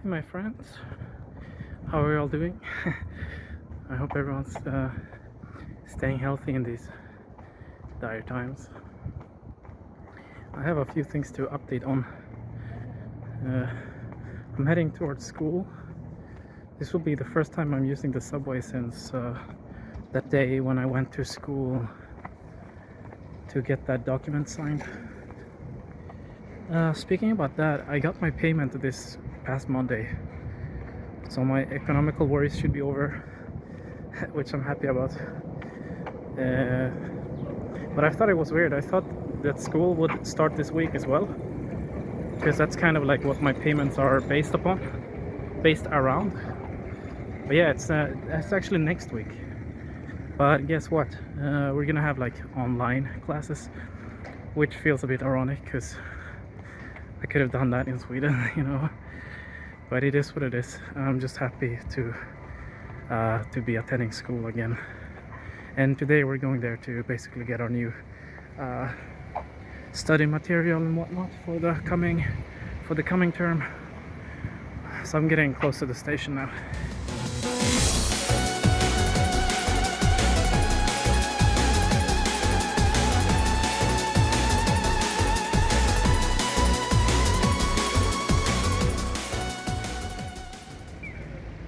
morning, my friends. How are you all doing? I hope everyone's staying healthy in these dire times. I have a few things to update on. I'm heading towards school. This will be the first time I'm using the subway since that day when I went to school to get that document signed. Speaking about that, I got my payment this past Monday, so my economical worries should be over, which I'm happy about. But I thought it was weird. I thought that school would start this week as well, because that's kind of like what my payments are based around. But yeah, it's actually next week. But guess what? We're gonna have like online classes, which feels a bit ironic because I could have done that in Sweden, you know. But it is what it is. I'm just happy to be attending school again. And today we're going there to basically get our new study material and whatnot for the coming term. So I'm getting close to the station now.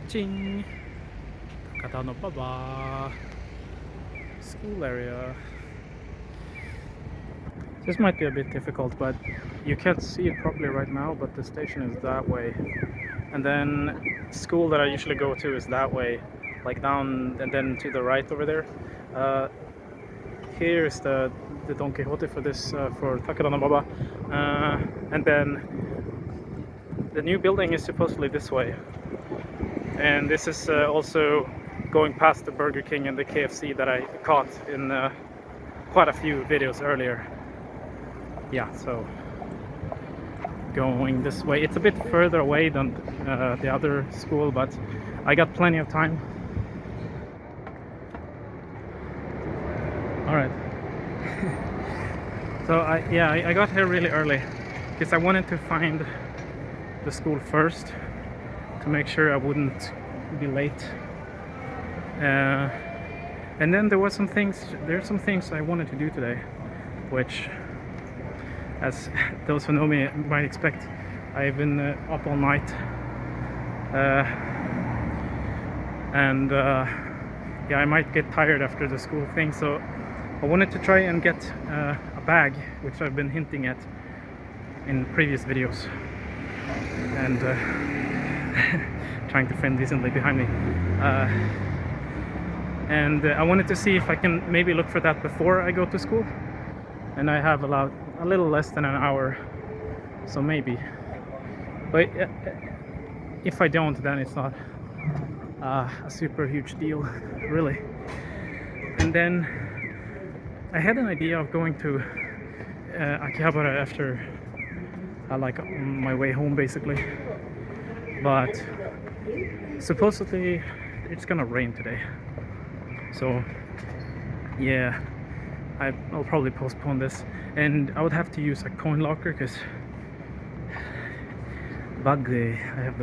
Ching! Takadanobaba school area. This might be a bit difficult, but you can't see it properly right now, but the station is that way. And then school that I usually go to is that way, like down and then to the right over there. Here's the Don Quixote for this, for Takadanobaba. And then the new building is supposedly this way. And this is also going past the Burger King and the KFC that I caught in quite a few videos earlier. Yeah, so going this way. It's a bit further away than the other school, but I got plenty of time. All right. So I got here really early because I wanted to find the school first to make sure I wouldn't be late. And then there's some things I wanted to do today, which, as those who know me might expect, I've been up all night. Yeah, I might get tired after the school thing, so I wanted to try and get a bag, which I've been hinting at in previous videos, and trying to film decently behind me. And I wanted to see if I can maybe look for that before I go to school. And I have a little less than an hour, so maybe. But if I don't, then it's not a super huge deal, really. And then I had an idea of going to Akihabara after like my way home, basically. But supposedly it's gonna rain today, so yeah, I'll probably postpone this, and I would have to use a coin locker because I have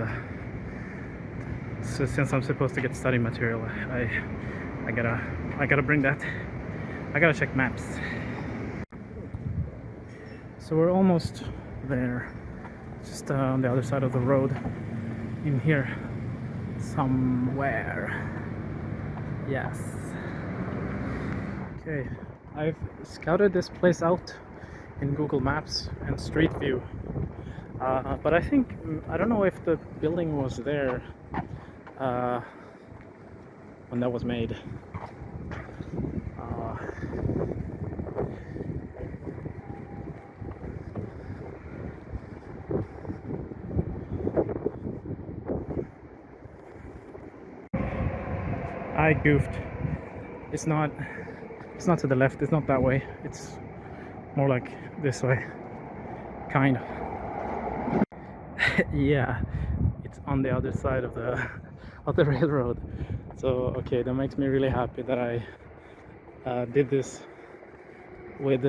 so since I'm supposed to get study material, I gotta bring that. I gotta check maps. So we're almost there, just on the other side of the road, in here somewhere. Yes. Okay, I've scouted this place out in Google Maps and Street View, but I don't know if the building was there when that was made. I goofed. It's not to the left, it's not that way. It's more like this way. Kind of. Yeah, it's on the other side of the railroad. So okay, that makes me really happy that I did this with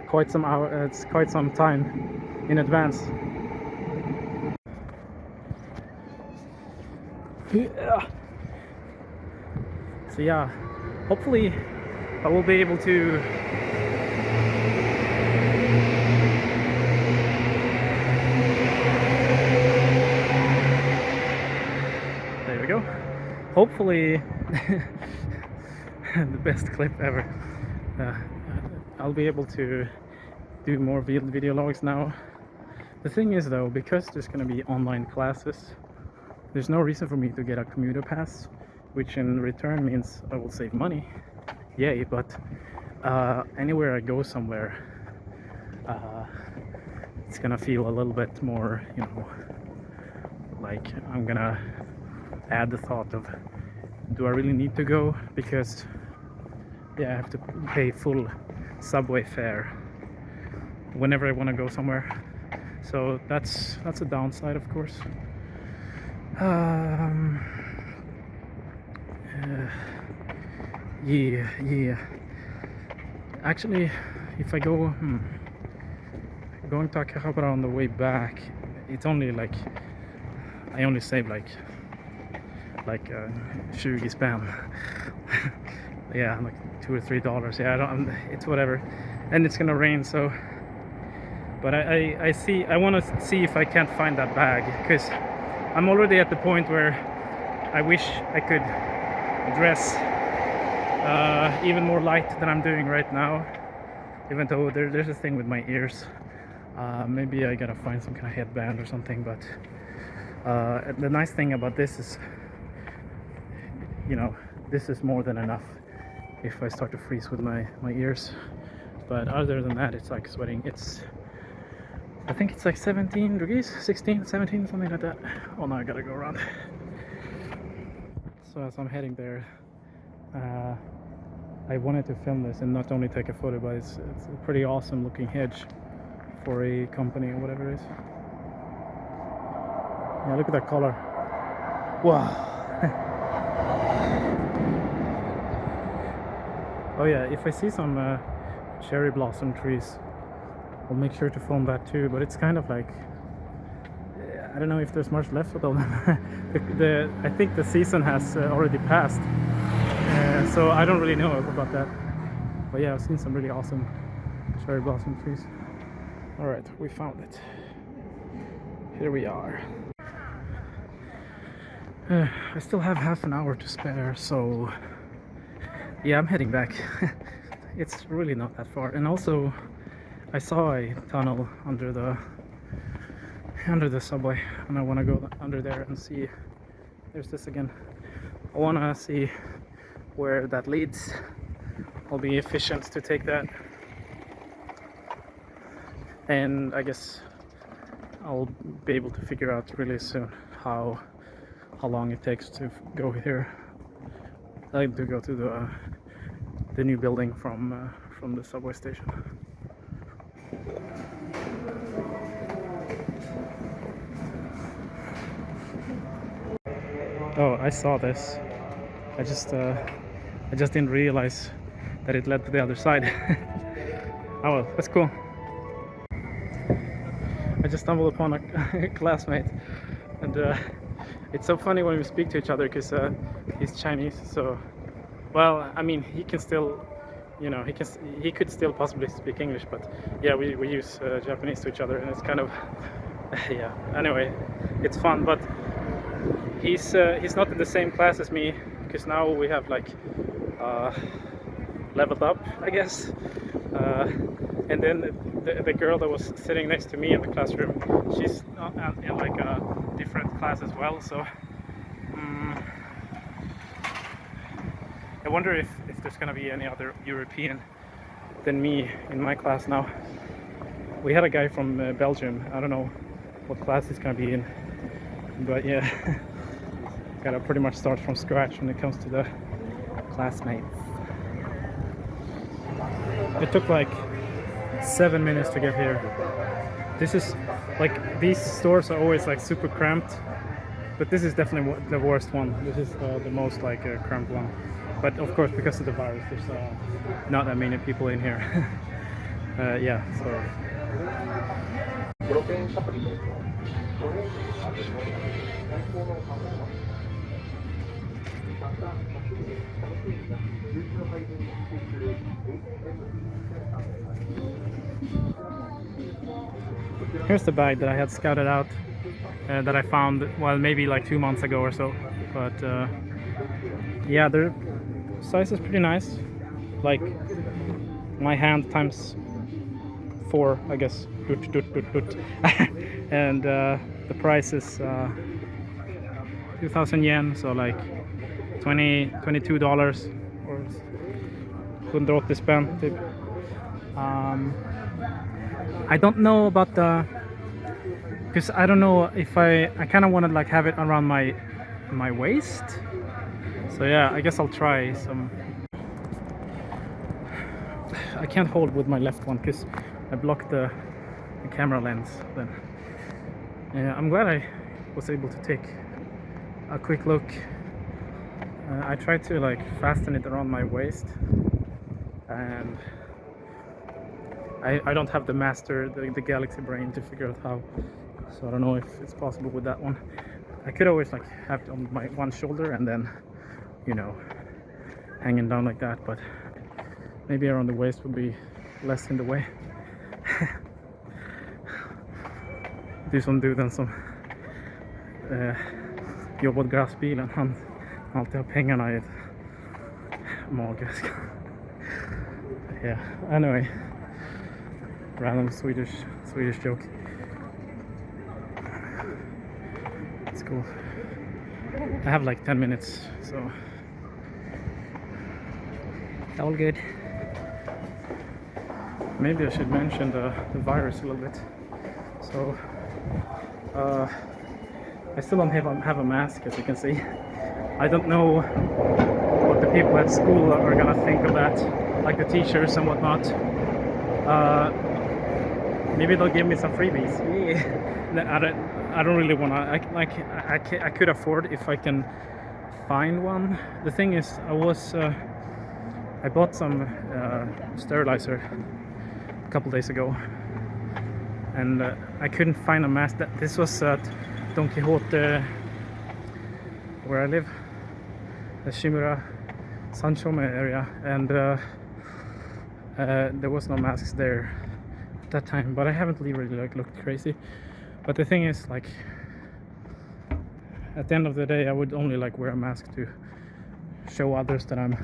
quite some time in advance. Yeah. So yeah, hopefully I will be able to there we go. Hopefully the best clip ever. I'll be able to do more video logs now. The thing is though, because there's gonna be online classes, there's no reason for me to get a commuter pass, which in return means I will save money. Yay, but anywhere I go somewhere, it's gonna feel a little bit more, you know, like I'm gonna add the thought of, do I really need to go? Because yeah, I have to pay full subway fare whenever I want to go somewhere. So that's a downside, of course. Yeah. Actually, if I go going to Akihabara on the way back, it's only like I only save like 20 spänn. Yeah, like $2 or $3. Yeah, it's whatever, and it's gonna rain, so. But I want to see if I can't find that bag, because I'm already at the point where I wish I could dress even more light than I'm doing right now. Even though there's a thing with my ears. Maybe I gotta find some kind of headband or something. But the nice thing about this is, you know, this is more than enough if I start to freeze with my ears. But other than that, it's like sweating. I think it's like 17 degrees, 16, 17, something like that. Oh, now I gotta go around. So as I'm heading there, I wanted to film this and not only take a photo, but it's a pretty awesome looking hedge for a company or whatever it is. Yeah, look at that color. Wow. Oh yeah, if I see some cherry blossom trees, I'll make sure to film that too. But it's kind of like, I don't know if there's much left of them. I think the season has already passed, so I don't really know about that. But yeah, I've seen some really awesome cherry blossom trees. All right, we found it. Here we are. I still have half an hour to spare, so yeah, I'm heading back. It's really not that far, and also I saw a tunnel under the subway, and I want to go under there and see. There's this again. I want to see where that leads. I'll be efficient to take that, and I guess I'll be able to figure out really soon how long it takes to go here, like to go to the new building from the subway station. Oh, I saw this. I just didn't realize that it led to the other side. Oh well, that's cool. I just stumbled upon a classmate, and it's so funny when we speak to each other, because he's Chinese. So, well, I mean, he can still, you know, he could still possibly speak English, but yeah, we use Japanese to each other, and it's kind of yeah. Anyway, it's fun, but he's not in the same class as me, because now we have like leveled up, I guess. And then the girl that was sitting next to me in the classroom, she's in like a different class as well. So I wonder if there's gonna be any other European than me in my class now. We had a guy from Belgium. I don't know what class he's gonna be in, but yeah. Gotta pretty much start from scratch when it comes to the classmates. It took like 7 minutes to get here. This is like, these stores are always like super cramped, but this is definitely the worst one. This is the most like cramped one. But of course, because of the virus, there's not that many people in here. Yeah, so. Here's the bag that I had scouted out, that I found, well, maybe like 2 months ago or so. But yeah, their size is pretty nice, like my hand times 4, I guess. And the price is 2,000 yen, so like $22 or 180 spänn typ. I don't know about the, because I don't know if I kind of want to like have it around my waist. So yeah, I guess I'll try some. I can't hold with my left one because I blocked the camera lens then. Yeah, I'm glad I was able to take a quick look. I tried to like fasten it around my waist, and I don't have the the Galaxy Brain to figure out how, so I don't know if it's possible with that one. I could always like have it on my one shoulder and then, you know, hanging down like that, but maybe around the waist would be less in the way. Du som du, den som jobbar åt gasbilen, han alltid har pengarna i ett mage. Yeah, anyway, random Swedish joke. It's cool. I have like 10 minutes, so all good. Maybe I should mention the virus a little bit. So I still don't have a mask, as you can see. I don't know what the people at school are gonna think of that, like the teachers and whatnot. Maybe they'll give me some freebies. Yeah. I don't really wanna. I could afford if I can find one. The thing is, I bought some sterilizer a couple days ago, and I couldn't find a mask. This was at Don Quijote, where I live, the Shimura Sanchome area, and there was no masks there at that time. But I haven't really like looked crazy. But the thing is, like, at the end of the day, I would only like wear a mask to show others that I'm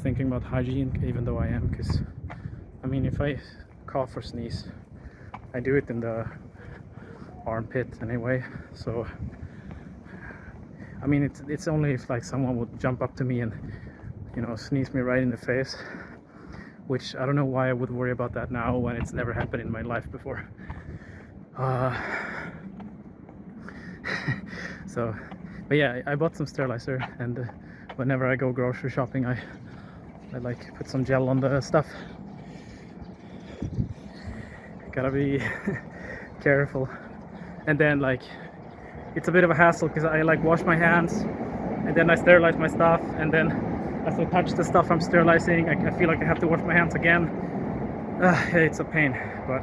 thinking about hygiene, even though I am, because I mean, if I cough or sneeze, I do it in the armpit anyway. So I mean, it's only if like someone would jump up to me and, you know, sneeze me right in the face, which I don't know why I would worry about that now when it's never happened in my life before. So, but yeah, I bought some sterilizer, and whenever I go grocery shopping, I like put some gel on the stuff. Gotta be careful. And then like, it's a bit of a hassle because I like wash my hands and then I sterilize my stuff, and then as I touch the stuff I'm sterilizing, I feel like I have to wash my hands again. It's a pain, but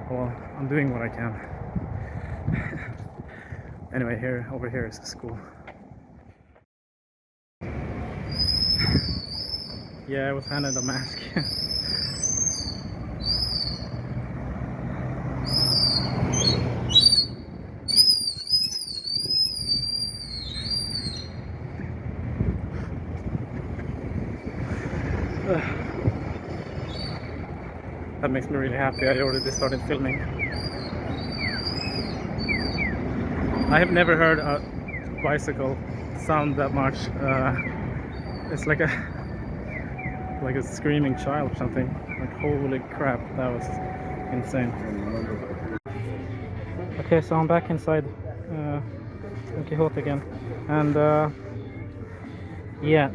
well, I'm doing what I can. Anyway, over here is the school. Yeah, I was handed a mask. That makes me really happy. I already started filming. I have never heard a bicycle sound that much. It's like a screaming child or something. Like, holy crap, that was insane. Okay, so I'm back inside Don Quijote again, and yeah,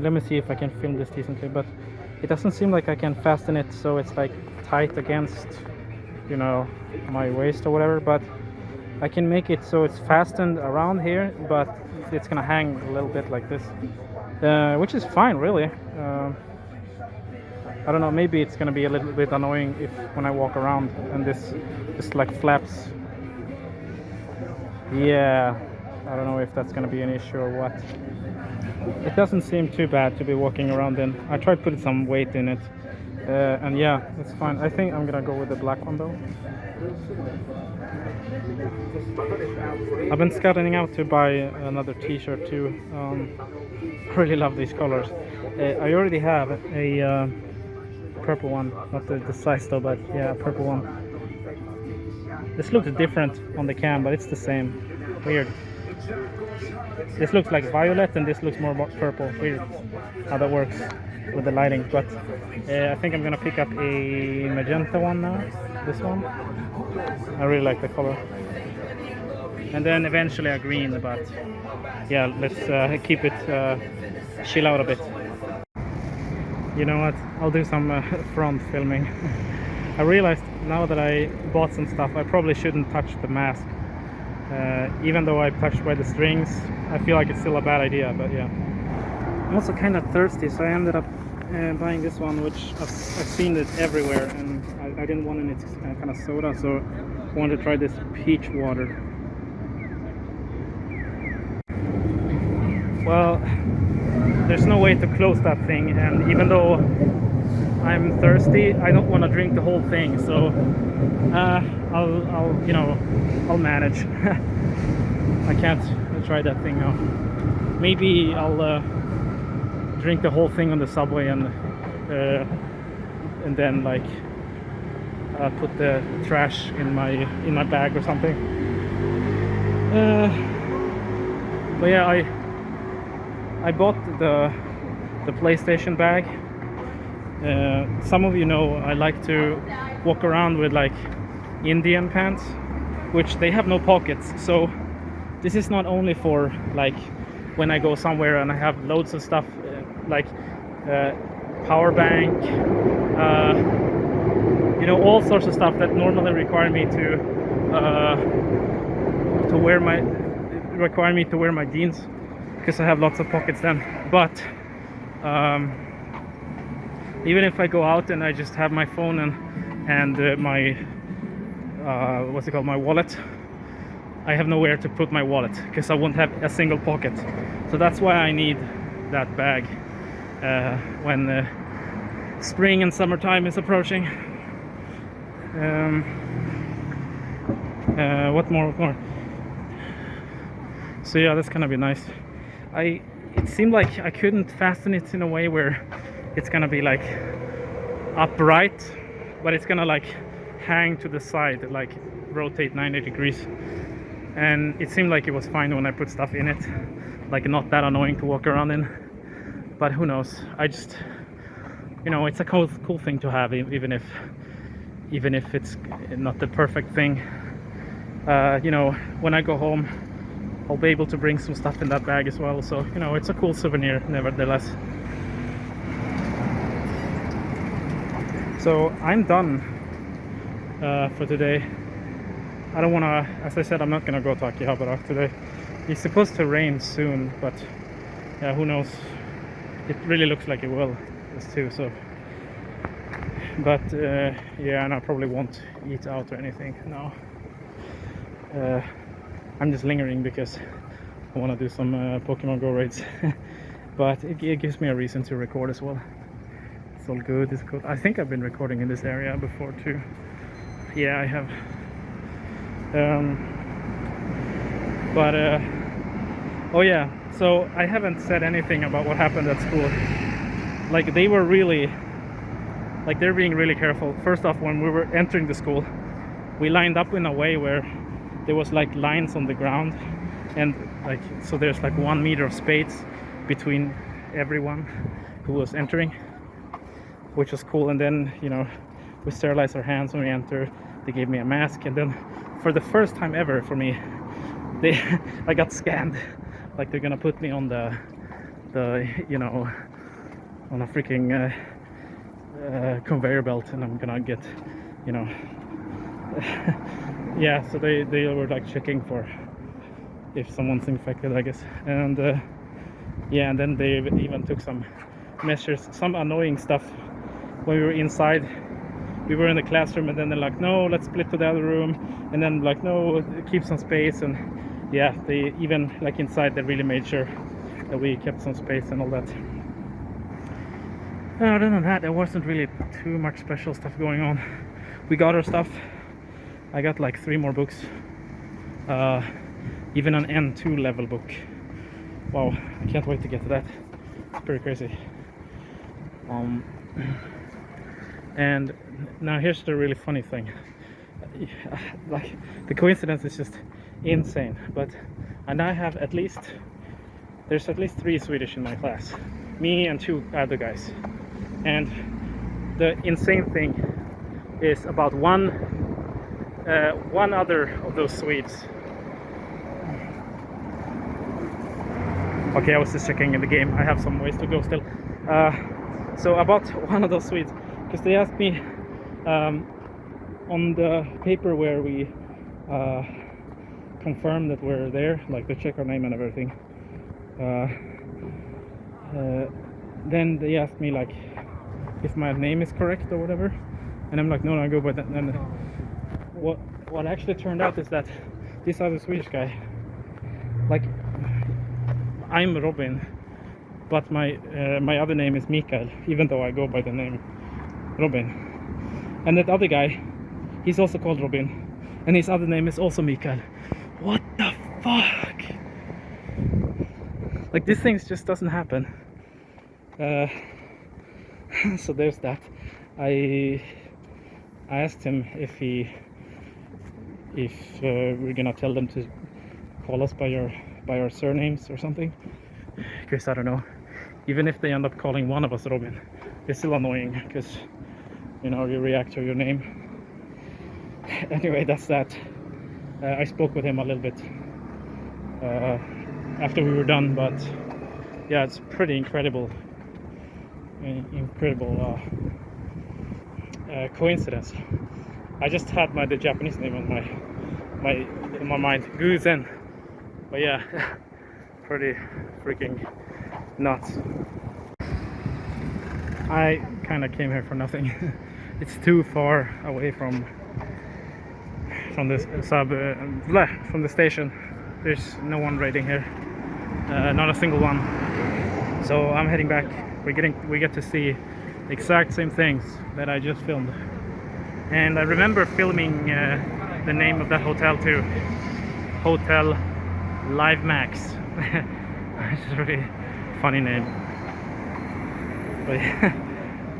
let me see if I can film this decently, but it doesn't seem like I can fasten it so it's like tight against, you know, my waist or whatever, but I can make it so it's fastened around here, but it's gonna hang a little bit like this, which is fine, really. I don't know, maybe it's gonna be a little bit annoying if when I walk around and this just like flaps. Yeah, I don't know if that's gonna be an issue or what. It doesn't seem too bad to be walking around in. I tried putting some weight in it, and yeah, it's fine. I think I'm gonna go with the black one though. I've been scouting out to buy another t-shirt too. I really love these colors. I already have a purple one, not the size though, but yeah, a purple one. This looks different on the cam, but it's the same. Weird. This looks like violet and this looks more purple. Weird how that works with the lighting, but I think I'm gonna pick up a magenta one now. This one. I really like the color. And then eventually a green, but yeah, let's keep it chill out a bit. You know what? I'll do some front filming. I realized now that I bought some stuff, I probably shouldn't touch the mask. Even though I touched by the strings, I feel like it's still a bad idea, but yeah. I'm also kind of thirsty, so I ended up buying this one, which I've seen it everywhere, and I didn't want any kind of soda, so I wanted to try this peach water. Well, there's no way to close that thing, and even though I'm thirsty, I don't want to drink the whole thing, so I'll manage. I can't try that thing now. Maybe I'll drink the whole thing on the subway and then like put the trash in my bag or something. But yeah, I bought the PlayStation bag. Some of you know I like to walk around with like Indian pants, which they have no pockets, so this is not only for like when I go somewhere and I have loads of stuff like power bank, all sorts of stuff that normally require me to wear my jeans, because I have lots of pockets then. But even if I go out and I just have my phone and my my wallet, I have nowhere to put my wallet because I won't have a single pocket. So that's why I need that bag when spring and summertime is approaching. What more? So yeah, that's gonna be nice. It seemed like I couldn't fasten it in a way where it's gonna be like upright, but it's gonna like hang to the side, like rotate 90 degrees. And it seemed like it was fine when I put stuff in it, like not that annoying to walk around in. But who knows? I just, it's a cool thing to have, even if it's not the perfect thing. When I go home, I'll be able to bring some stuff in that bag as well. So it's a cool souvenir, nevertheless. So I'm done for today. I don't want to, as I said, I'm not gonna go to Akihabara today. It's supposed to rain soon, but yeah, who knows? It really looks like it will, this too. So, but yeah, and I probably won't eat out or anything now. I'm just lingering because I want to do some Pokemon Go raids, but it gives me a reason to record as well. It's all good. It's good. I think I've been recording in this area before too. Yeah, I have. Oh yeah, so I haven't said anything about what happened at school. Like they were really, like they're being really careful. First off, when we were entering the school, we lined up in a way where there was like lines on the ground, and like so there's like 1 meter of space between everyone who was entering, which was cool. And then we sterilized our hands when we enter. They gave me a mask, and then for the first time ever for me, I got scanned. Like they're gonna put me on the on a freaking conveyor belt, and I'm gonna get yeah, so they were like checking for if someone's infected, I guess. And yeah, and then they even took some measures, some annoying stuff when we were inside. We were in the classroom, and then they're like, no, let's split to the other room, and then like, no, keep some space. And yeah, they even like inside they really made sure that we kept some space and all that. Other than that, there wasn't really too much special stuff going on. We got our stuff. I got like 3 more books, even an N2 level book. Wow, I can't wait to get to that. It's pretty crazy. And now here's the really funny thing. Like, the coincidence is just insane. And I have there's at least 3 Swedish in my class, me and 2 other guys. And the insane thing is about one other of those Swedes. Okay, I was just checking in the game. I have some ways to go still. So about one of those Swedes, because they asked me on the paper where we confirm that we're there, like they check our name and everything. Then they asked me like if my name is correct or whatever, and I'm like, no, I go by that. And what actually turned out is that this other Swedish guy, like, I'm Robin, but my other name is Mikael, even though I go by the name Robin. And that other guy, he's also called Robin, and his other name is also Mikael. What the fuck? Like, these things just doesn't happen. So there's that. I asked him if we're gonna tell them to call us by our surnames or something, because I don't know, even if they end up calling one of us Robin, it's still annoying because, you know, you react to your name. Anyway, that's that. I spoke with him a little bit after we were done, but yeah, it's pretty incredible coincidence. I just had the Japanese name on my mind, Guzen. But yeah, pretty freaking nuts. I kind of came here for nothing. It's too far away from this from the station. There's no one raiding here, not a single one. So I'm heading back. We get to see the exact same things that I just filmed. And I remember filming the name of that hotel too, Hotel Live Max. It's a really funny name. But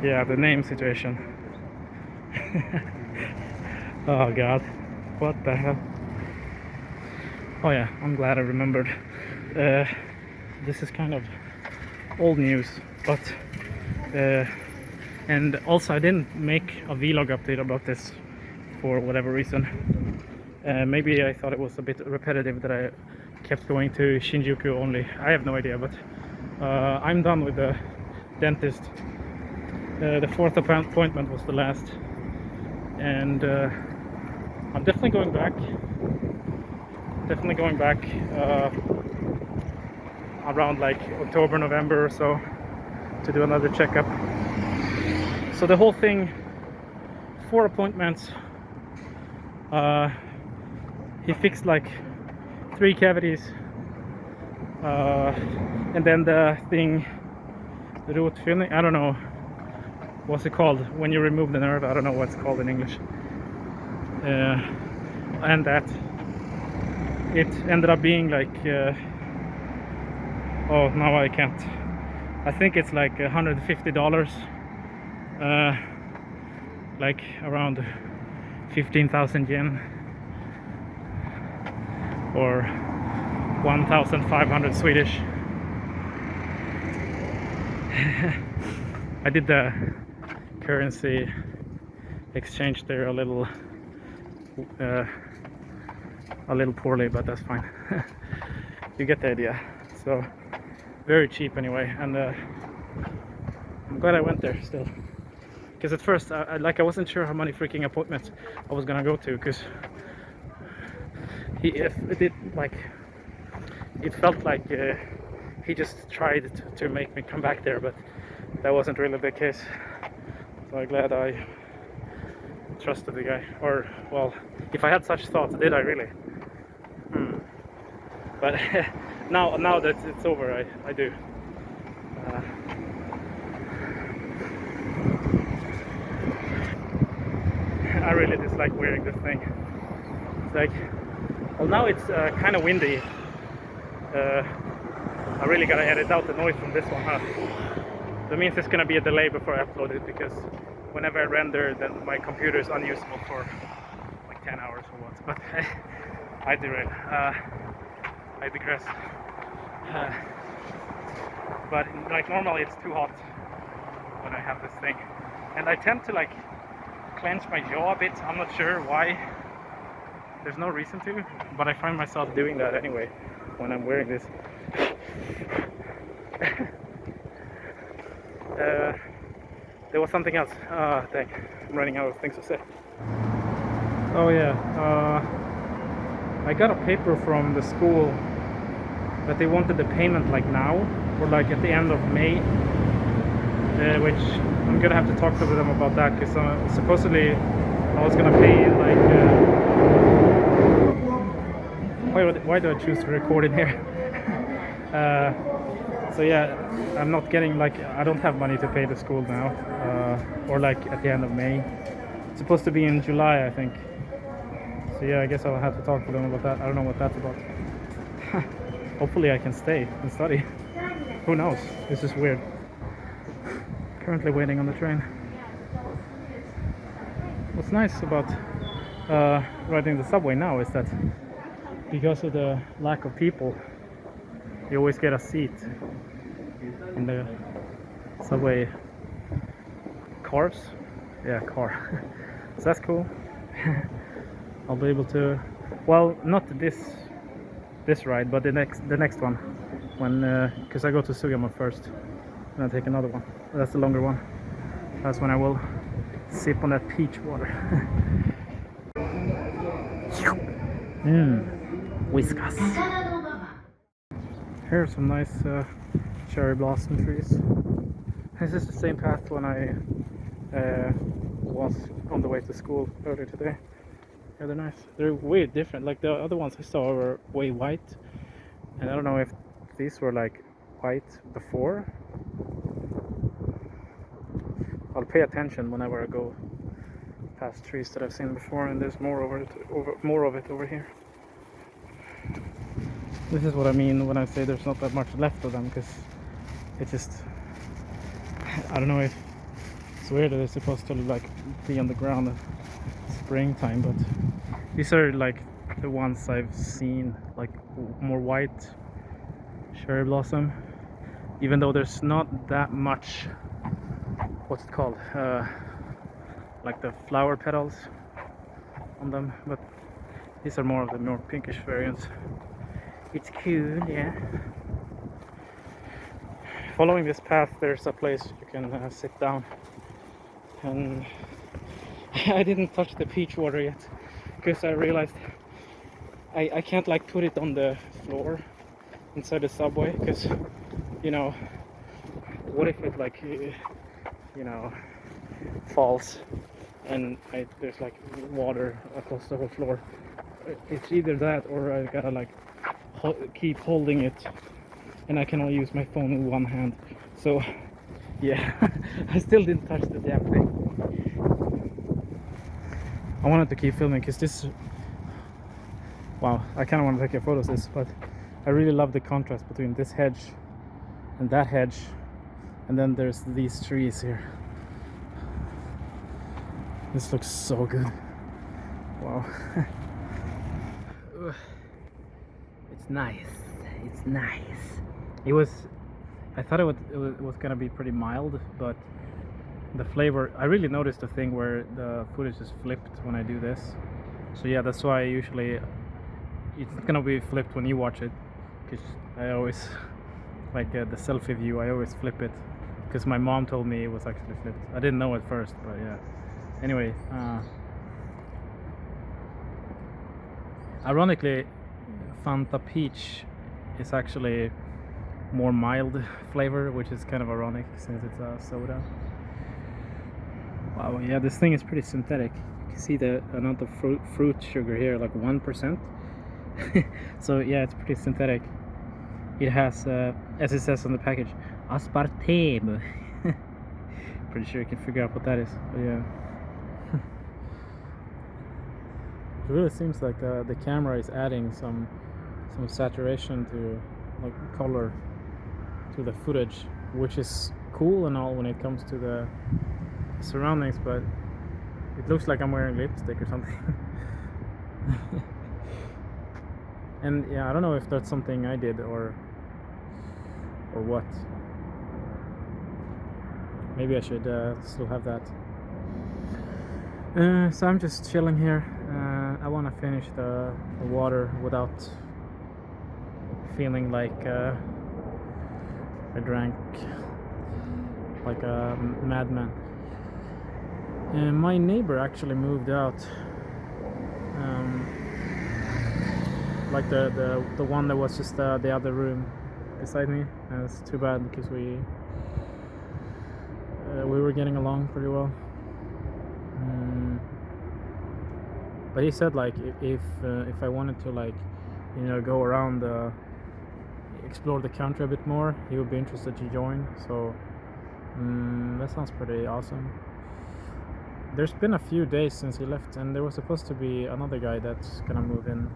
yeah, the name situation. Oh god, what the hell? Oh yeah, I'm glad I remembered. This is kind of old news, but and also I didn't make a vlog update about this for whatever reason. Maybe I thought it was a bit repetitive that I kept going to Shinjuku only. I have no idea, but I'm done with the dentist. The 4th appointment was the last, and I'm definitely going back. Around like October, November or so to do another checkup. So the whole thing, 4 appointments. He fixed like 3 cavities, and then the rotfyllning, I don't know what's it called when you remove the nerve. I don't know what's called in English. And that it ended up being like oh, now I can't. I think it's like $150, like around 15,000 yen, or 1,500 Swedish. I did the currency exchange there a little poorly, but that's fine. You get the idea. So very cheap anyway, and I'm glad I went there still, because at first I wasn't sure how many freaking appointments I was gonna go to, because it felt like he just tried to make me come back there, but that wasn't really the case. So I'm glad I trusted the guy. Or, well, if I had such thoughts, did I really? But now that it's over, I do. I really dislike wearing this thing. It's like, well, now it's kind of windy. I really gotta edit out the noise from this one, huh? That means there's gonna be a delay before I upload it, because whenever I render, then my computer is unusable for like 10 hours or what. But I digress. But like normally it's too hot when I have this thing, and I tend to like clench my jaw a bit. I'm not sure why. There's no reason to, but I find myself doing that anyway when I'm wearing this. There was something else. Dang, I'm running out of things to say. Oh yeah, I got a paper from the school that they wanted the payment like now, or like at the end of May, which I'm gonna have to talk to them about that, because supposedly I was gonna pay like why do I choose to record in here? So yeah, I'm not getting, like, I don't have money to pay the school now, or like at the end of May. It's supposed to be in July, I think. So yeah, I guess I'll have to talk to them about that. I don't know what that's about. Hopefully I can stay and study. Who knows? This is weird. Currently waiting on the train. What's nice about riding the subway now is that because of the lack of people, you always get a seat in the subway cars. Yeah, car. So that's cool. I'll be able to, well, not this ride, but the next one, when because I go to Sugamo first and I take another one. That's the longer one. That's when I will sip on that peach water. Whiskas. Here are some nice cherry blossom trees. This is the same path when I was on the way to school earlier today. Yeah, they're nice. They're way different. Like the other ones I saw were way white, and I don't know if these were like white before. I'll pay attention whenever I go past trees that I've seen before, and there's more more of it over here. This is what I mean when I say there's not that much left of them, because it just, I don't know if it's weird that they're supposed to like be on the ground in springtime, but these are like the ones I've seen, like more white cherry blossom, even though there's not that much, what's it called, like the flower petals on them, but these are more of the more pinkish variants. It's cool, yeah. Following this path, there's a place you can sit down, and I didn't touch the peach water yet because I realized I can't like put it on the floor inside the subway, because you know, what if it like falls and there's like water across the whole floor. It's either that or I gotta like keep holding it, and I can only use my phone with one hand. So yeah, I still didn't touch the damn thing. I wanted to keep filming because this, wow, I kind of want to take a photo of this, but I really love the contrast between this hedge and that hedge, and then there's these trees here. This looks so good. Wow. It's nice. It's nice. I thought it was gonna be pretty mild, but the flavor, I really noticed the thing where the footage is flipped when I do this. So yeah, that's why usually it's gonna be flipped when you watch it, because I always like the selfie view, I always flip it, because my mom told me it was actually flipped. I didn't know at first, but yeah. Anyway, ironically, Fanta Peach is actually more mild flavor, which is kind of ironic since it's a soda. Wow, yeah, this thing is pretty synthetic. You can see the amount of fruit sugar here, like 1%, So yeah, it's pretty synthetic. It has, as it says on the package, aspartame. Pretty sure you can figure out what that is. But yeah. It really seems like the camera is adding some saturation to, like, color to the footage, which is cool and all when it comes to the surroundings, but it looks like I'm wearing lipstick or something. And yeah, I don't know if that's something I did or what. Maybe I should still have that. So I'm just chilling here. I want to finish the water without feeling like I drank like a madman. And my neighbor actually moved out. Like the one that was just the other room beside me. And it's too bad because we were getting along pretty well. But he said, like, if I wanted to, like, you know, go around explore the country a bit more, he would be interested to join. So that sounds pretty awesome. There's been a few days since he left, and there was supposed to be another guy that's gonna move in,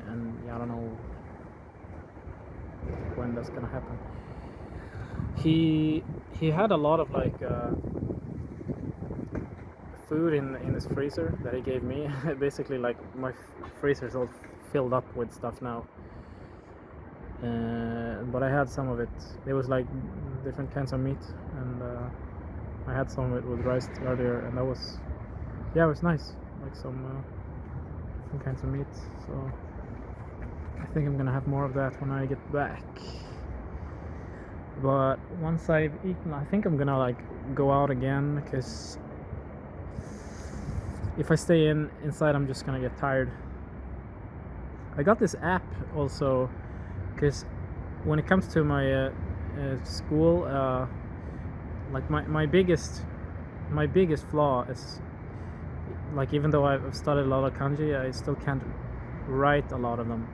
and yeah, I don't know when that's gonna happen. He had a lot of, like, food in his freezer that he gave me. Basically, like, my freezer's all filled up with stuff now, but I had some of it. It was like different kinds of meat, and I had some of it with rice earlier, and that was, yeah, it was nice, like some different kinds of meat. So I think I'm gonna have more of that when I get back. But once I've eaten, I think I'm gonna, like, go out again, because if I stay inside, I'm just gonna get tired. I got this app also, because when it comes to my school, like, my biggest flaw is, like, even though I've studied a lot of kanji, I still can't write a lot of them.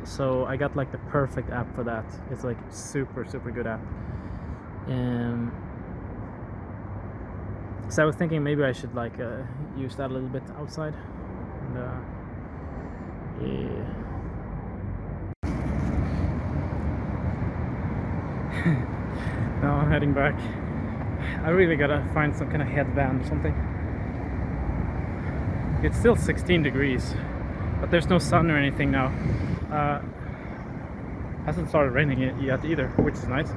So I got, like, the perfect app for that. It's, like, super good app. So I was thinking maybe I should, like, use that a little bit outside. And yeah. Now I'm heading back. I really gotta find some kind of headband or something. It's still 16 degrees, but there's no sun or anything now. Hasn't started raining yet either, which is nice.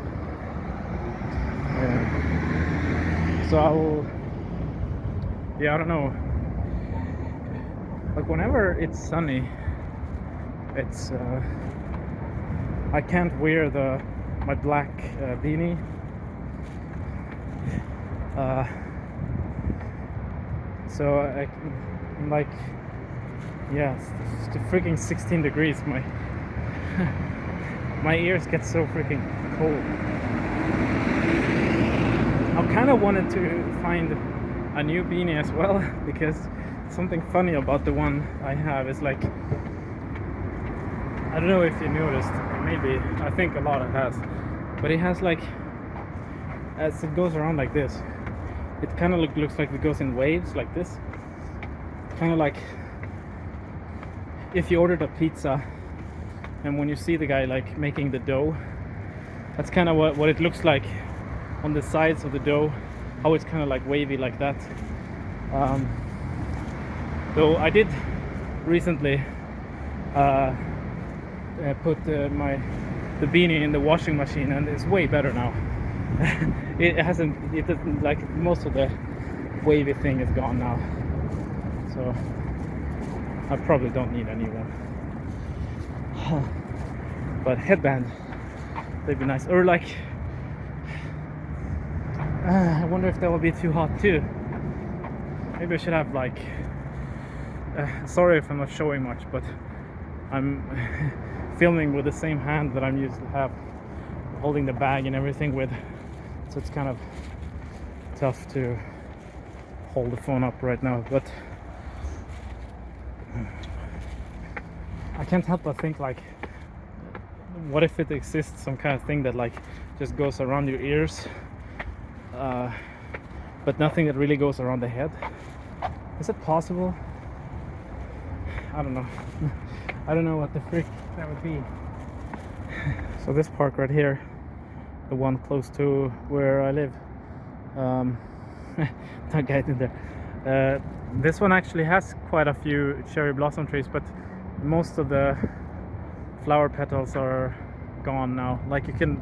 So I don't know. Like, whenever it's sunny, it's I can't wear my black beanie. So I'm like, yeah, it's the freaking 16 degrees. My ears get so freaking cold. I kind of wanted to find a new beanie as well, because something funny about the one I have is, like, I don't know if you noticed, maybe, I think a lot of has, but it has, like, as it goes around like this, it kind of looks like it goes in waves like this, kind of like if you ordered a pizza and when you see the guy, like, making the dough, that's kind of what it looks like on the sides of the dough, how it's kind of, like, wavy like that. Though I did recently put the beanie in the washing machine, and it's way better now. It doesn't, like, most of the wavy thing is gone now, so I probably don't need a new one. But headband, they'd be nice. Or, like, I wonder if that will be too hot too. Maybe I should have, like, sorry if I'm not showing much, but I'm filming with the same hand that I'm used to have, holding the bag and everything with, so it's kind of tough to hold the phone up right now. But I can't help but think like, what if it exists some kind of thing that like just goes around your ears, but nothing that really goes around the head? Is it possible? I don't know. I don't know what the frick that would be. So this park right here, the one close to where I live, don't get in there. This one actually has quite a few cherry blossom trees, but most of the flower petals are gone now. Like you can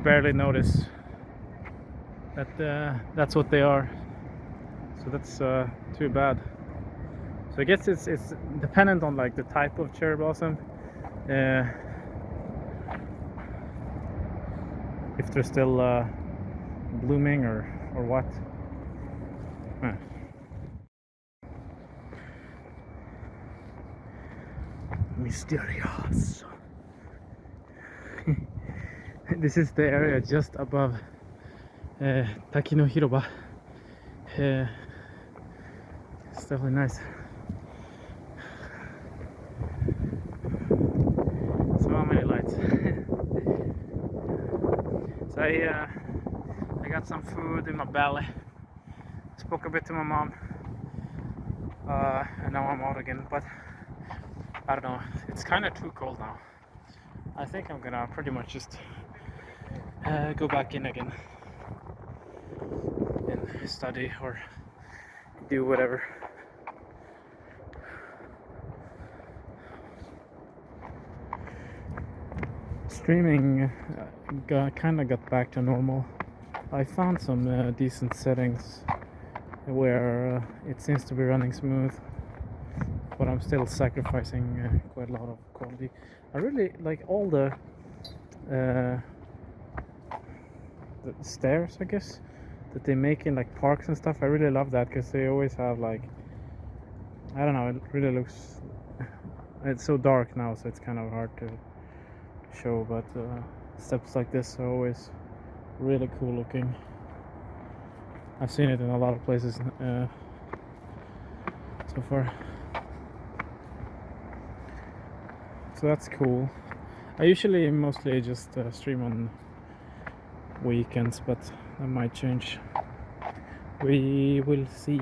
barely notice that that's what they are. So that's too bad. So I guess it's dependent on like the type of cherry blossom, if they're still blooming or what. Huh. Mysterious. This is the area just above Takino Hiroba. It's definitely nice. So many lights. So I got some food in my belly. Spoke a bit to my mom, and now I'm out again. But I don't know. It's kind of too cold now. I think I'm gonna pretty much just go back in again and study or do whatever. Streaming kind of got back to normal. I found some decent settings where it seems to be running smooth, but I'm still sacrificing quite a lot of quality. I really like all the stairs, I guess, that they make in like parks and stuff. I really love that because they always have like, I don't know, it really looks, it's so dark now, so it's kind of hard to show, but steps like this are always really cool looking. I've seen it in a lot of places so far, so that's cool. I usually mostly just stream on weekends, but that might change. We will see.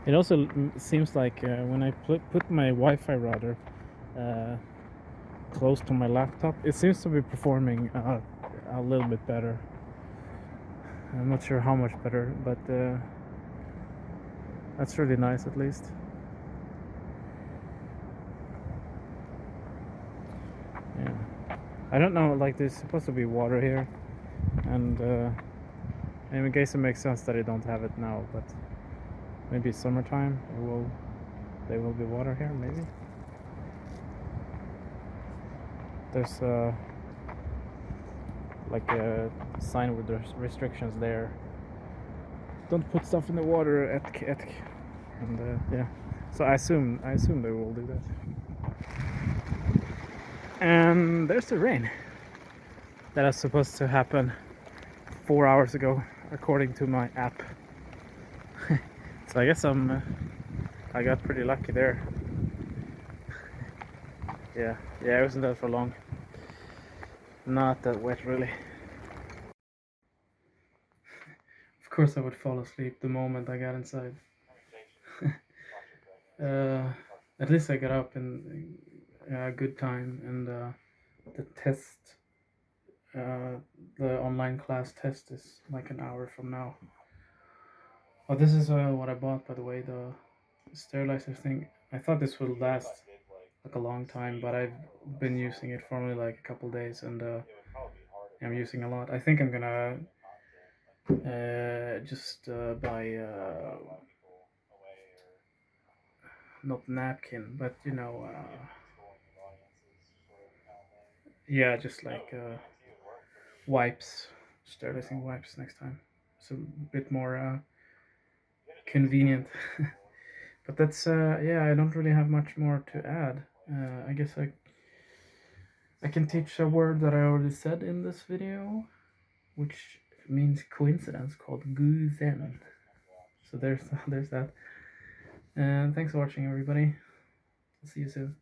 It also seems like when I put my Wi-Fi router close to my laptop, it seems to be performing a little bit better. I'm not sure how much better, but that's really nice at least. Yeah, I don't know, like there's supposed to be water here, and in case it makes sense that I don't have it now, but maybe summertime there will be water here, maybe. There's like a sign with the restrictions there. Don't put stuff in the water and yeah. So I assume they will do that. And there's the rain that is supposed to happen 4 hours ago, according to my app. So I guess I got pretty lucky there. Yeah, it wasn't that for long. Not that wet, really. Of course I would fall asleep the moment I got inside. At least I got up in a good time, and the test, the online class test is like an hour from now. Oh, this is what I bought, by the way, the sterilizer thing. I thought this would last like a long time, but I've been using it for only like a couple days, and I'm using a lot. I think I'm gonna just buy not napkin, but you know, yeah, just like wipes, sterilizing wipes next time. It's a bit more convenient. But that's yeah, I don't really have much more to add. I guess I can teach a word that I already said in this video, which means coincidence, called guzen. So there's that. And thanks for watching, everybody. I'll see you soon.